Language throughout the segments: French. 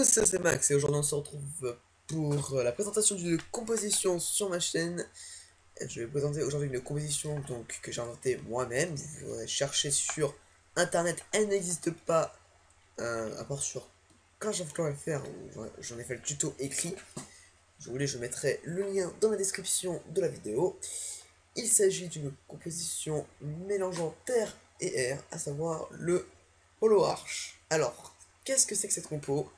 tous, c'est Max et aujourd'hui on se retrouve pour la présentation d'une composition sur ma chaîne. Je vais vous présenter aujourd'hui une composition que j'ai inventée moi-même. Vous pourrez chercher sur internet, elle n'existe pas à part sur clashofclan.fr où j'en ai fait le tuto écrit. Je mettrai le lien dans la description de la vidéo. Il s'agit d'une composition mélangeant terre et air, à savoir le Hollow Arch. Alors, qu'est-ce que c'est que cette compo?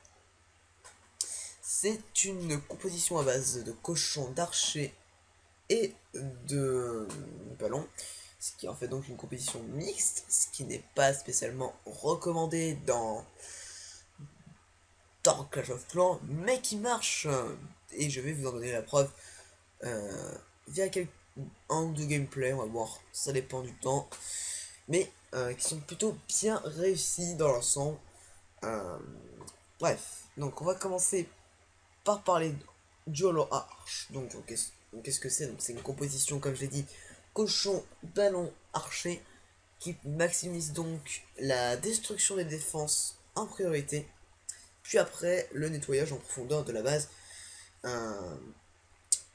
C'est une composition à base de cochons, d'archers et de ballons, ce qui en fait donc une composition mixte, ce qui n'est pas spécialement recommandé dans Clash of Clans, mais qui marche, et je vais vous en donner la preuve via un ou deux gameplays, on va voir, ça dépend du temps, mais qui sont plutôt bien réussis dans l'ensemble. Bref, donc on va commencer par parler du Hollow Arch. Donc qu'est-ce que c'est? Donc c'est une composition, comme je l'ai dit, cochon, ballon, archer, qui maximise donc la destruction des défenses en priorité, puis après le nettoyage en profondeur de la base.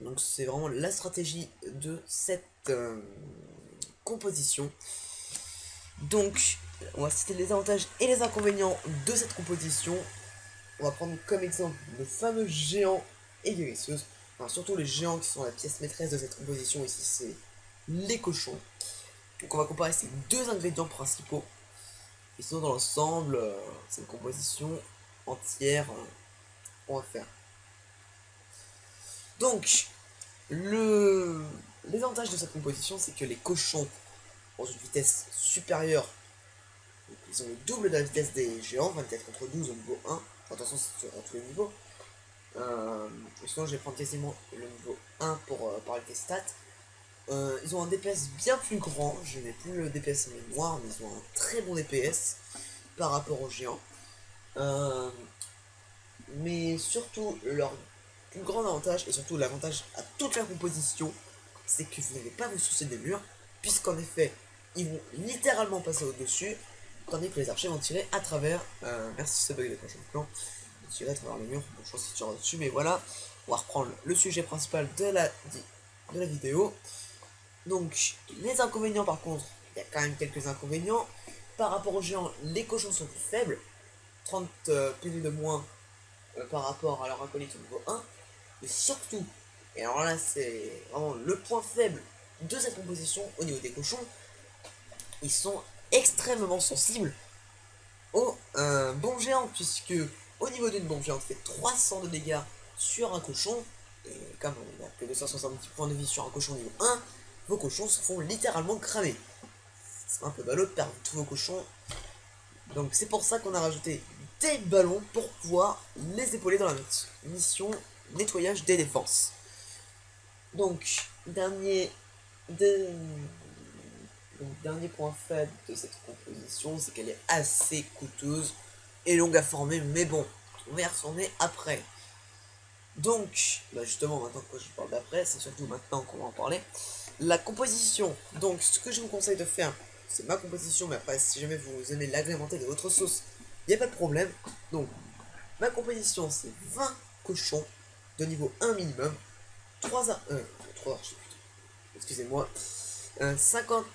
Donc c'est vraiment la stratégie de cette composition. Donc on va citer les avantages et les inconvénients de cette composition. On va prendre comme exemple le fameux géant et guérisseuse. Enfin, surtout les géants qui sont la pièce maîtresse de cette composition ici, c'est les cochons. Donc on va comparer ces deux ingrédients principaux. Et sinon dans l'ensemble, c'est une composition entière qu'on va faire. Donc, les avantages de cette composition, c'est que les cochons ont une vitesse supérieure. Donc, ils ont le double de la vitesse des géants, 24 contre 12 au niveau 1. Attention, c'est sur tous les niveaux. Sinon, je vais prendre quasiment le niveau 1 pour parler des stats. Ils ont un DPS bien plus grand. Je n'ai plus le DPS en mémoire, mais ils ont un très bon DPS par rapport aux géants. Mais surtout, leur plus grand avantage, et surtout l'avantage à toute la composition, c'est que vous n'allez pas vous soucier des murs, puisqu'en effet, ils vont littéralement passer au-dessus, tandis que les archers vont tirer à travers. Merci ce bug des prochains plans. Tirer à travers les murs. Bon, je pense qu'ils tirent dessus, mais voilà. On va reprendre le sujet principal de la vidéo. Donc, les inconvénients par contre, il y a quand même quelques inconvénients. Par rapport aux géants, les cochons sont plus faibles. 30 PV de moins par rapport à leur acolyte au niveau 1. Mais surtout, et alors là c'est vraiment le point faible de cette composition au niveau des cochons, ils sont extrêmement sensibles aux bombes géantes, puisque au niveau d'une bombe géante fait 300 de dégâts sur un cochon, et comme on a que 270 points de vie sur un cochon niveau 1, vos cochons se font littéralement cramer. C'est un peu ballot de perdre tous vos cochons. Donc c'est pour ça qu'on a rajouté des ballons pour pouvoir les épauler dans la mission nettoyage des défenses. Donc dernier point faible de cette composition, c'est qu'elle est assez coûteuse et longue à former, mais bon, on va y retourner après. Donc, justement, maintenant que je parle d'après, c'est surtout maintenant qu'on va en parler. La composition, donc ce que je vous conseille de faire, c'est ma composition, mais après, si jamais vous aimez l'agrémenter de votre sauce, il n'y a pas de problème. Donc, ma composition, c'est 20 cochons de niveau 1 minimum, 3 archers, excusez-moi, 50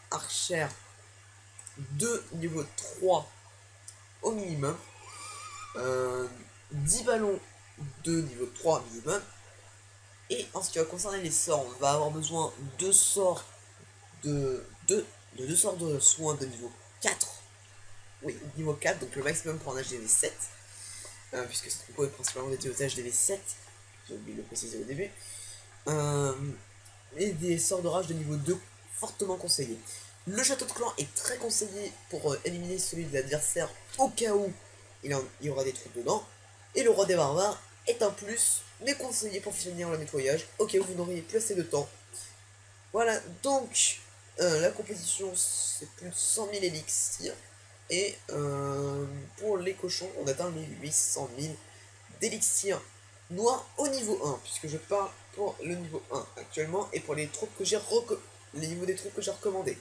archères de niveau 3 au minimum, 10 ballons de niveau 3 minimum. Et en ce qui va concerner les sorts, on va avoir besoin de sorts de sorts de soins de niveau 4. Oui, niveau 4, donc le maximum pour un HDV 7. Puisque cette compo est principalement dédiée aux HDV 7. J'ai oublié de le préciser au début. Et des sorts de rage de niveau 2 fortement conseillés. Le château de clan est très conseillé pour éliminer celui de l'adversaire au cas où il y aura des trucs dedans. Et le roi des barbares est un plus, mais conseillé pour finir le nettoyage, au cas où vous n'auriez plus assez de temps. Voilà, donc la composition c'est plus de 100 000 élixirs. Et pour les cochons, on atteint les 800 000 d'élixirs noirs au niveau 1, puisque je parle pour le niveau 1 actuellement, et pour les troupes que j'ai les niveaux des troupes que j'ai recommandées.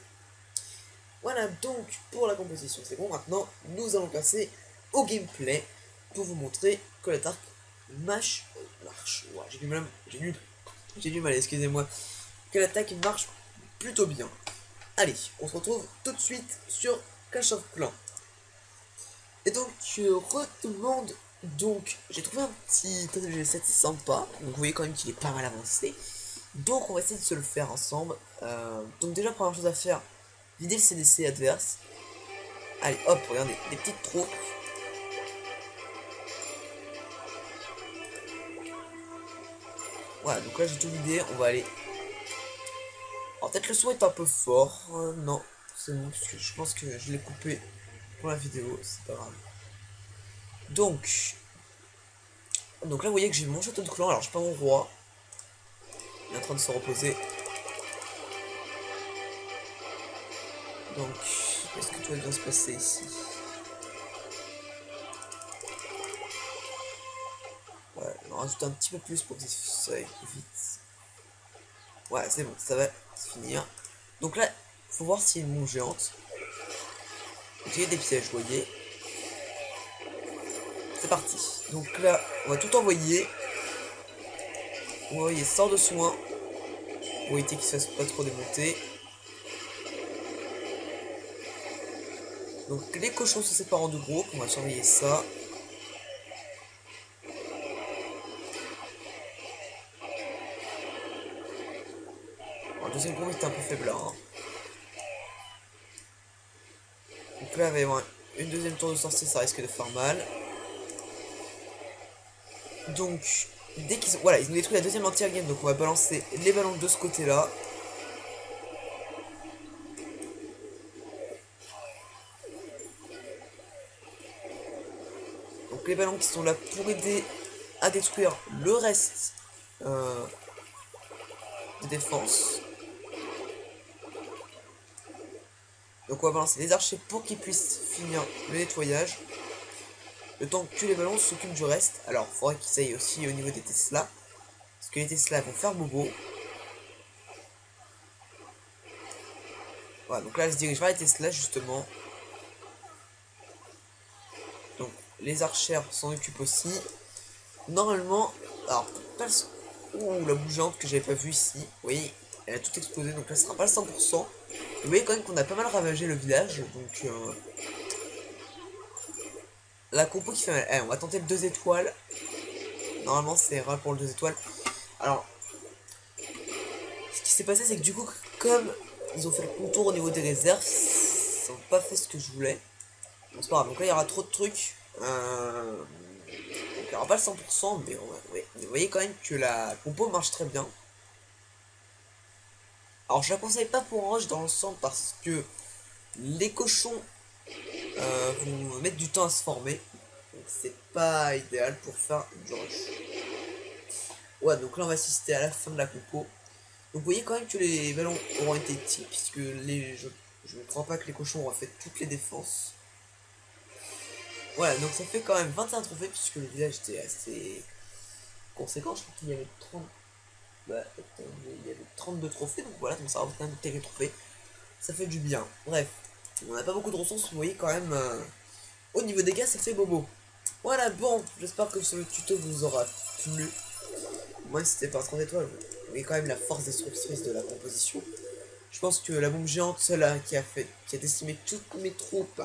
Voilà donc pour la composition, c'est bon. Maintenant nous allons passer au gameplay pour vous montrer que l'attaque marche. Ouais, j'ai du mal, excusez-moi. Que l'attaque marche plutôt bien. Allez, on se retrouve tout de suite sur Clash of Clans. Et donc, je redemande. Donc, j'ai trouvé un petit TG7 sympa. Donc, vous voyez quand même qu'il est pas mal avancé. Donc, on va essayer de se le faire ensemble. Donc, déjà, première chose à faire, vider le CDC adverse. Allez, hop, regardez, des petites troupes. Voilà, donc là, j'ai tout vidé. On va aller. Alors, peut-être le son est un peu fort. Non, c'est bon, parce que je pense que je l'ai coupé pour la vidéo. C'est pas grave. Donc là, vous voyez que j'ai mon château de clan. Alors, je suis pas mon roi. Il est en train de se reposer. Donc, est-ce que tout va bien se passer ici? Ouais, on en rajoute un petit peu plus pour que ça aille plus vite. Ouais, c'est bon, ça va se finir. Donc là, faut voir s'il y a une bombe géante. Donc, il y a des pièges, vous voyez. C'est parti. Donc là, on va tout envoyer. On va envoyer sort de soin. Pour éviter qu'il se fasse pas trop démonter. Donc les cochons se séparent en deux groupes. On va surveiller ça. Alors, le deuxième groupe est un peu faible. Hein. Donc là, il va y avoir une deuxième tour de sorcier. Ça risque de faire mal. Donc, dès qu'ils ont... Voilà, ils ont détruit la deuxième anti-game. Donc on va balancer les ballons de ce côté-là. Donc les ballons qui sont là pour aider à détruire le reste de défense. Donc on va balancer les archers pour qu'ils puissent finir le nettoyage. Le temps que les ballons s'occupent du reste. Alors il faudrait qu'ils aillent aussi au niveau des Tesla. Parce que les Tesla vont faire bobo. Voilà, donc là elle se dirige vers les Tesla justement. Donc les archères s'en occupent aussi. Normalement, alors la bougeante que j'avais pas vue ici, vous voyez, elle a tout explosé, donc là ce sera pas le 100%. Vous voyez quand même qu'on a pas mal ravagé le village, donc la compo qui fait... on va tenter le 2 étoiles. Normalement c'est rare pour le 2 étoiles. Alors, ce qui s'est passé c'est que du coup, comme ils ont fait le contour au niveau des réserves, ils n'ont pas fait ce que je voulais. Bon, c'est pas grave, donc là il y aura trop de trucs. Donc il n'y aura pas le 100%, mais vous voyez quand même que la compo marche très bien. Alors je la conseille pas pour rush dans l'ensemble parce que les cochons vont mettre du temps à se former. Donc c'est pas idéal pour faire du rush. Ouais, donc là on va assister à la fin de la compo. Donc vous voyez quand même que les ballons auront été petits puisque je ne crois pas que les cochons auront fait toutes les défenses. Voilà, donc ça fait quand même 21 trophées puisque le village était assez conséquent. Je crois qu'il y avait 30... Bah, il y avait 32 trophées, donc voilà, donc ça va quand même quelques trophées. Ça fait du bien. Bref, on n'a pas beaucoup de ressources, vous voyez quand même, au niveau des gars, ça fait bobo. Voilà, bon, j'espère que ce tuto vous aura plu. Moi, c'était pas 30 étoiles, mais quand même la force destructrice de la composition. Je pense que la bombe géante, celle-là, qui a décimé toutes mes troupes,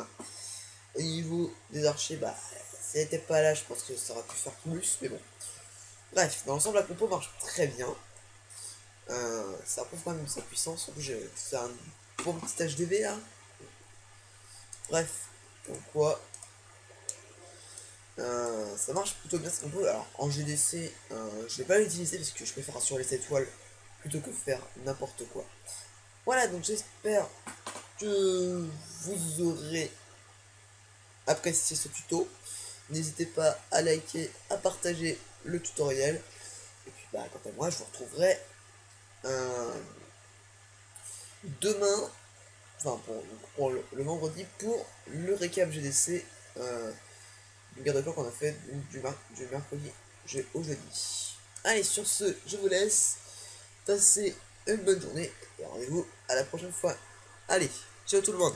au niveau des archers, bah, si elle n'était pas là, je pense que ça aurait pu faire plus, mais bon. Bref, dans l'ensemble, la compo marche très bien. Ça prouve quand même sa puissance. En plus, c'est un bon petit HDV là. Bref, donc quoi. Ça marche plutôt bien cette compo. Alors en GDC, je vais pas l'utiliser parce que je préfère assurer les étoiles plutôt que faire n'importe quoi. Voilà, donc j'espère que vous aurez apprécié ce tuto. N'hésitez pas à liker, à partager le tutoriel. Et puis bah quant à moi, je vous retrouverai demain, enfin pour le vendredi, pour le récap GDC du garde corps qu'on a fait du mercredi au jeudi. Allez, sur ce, je vous laisse. Passez une bonne journée et rendez-vous à la prochaine fois. Allez, ciao tout le monde.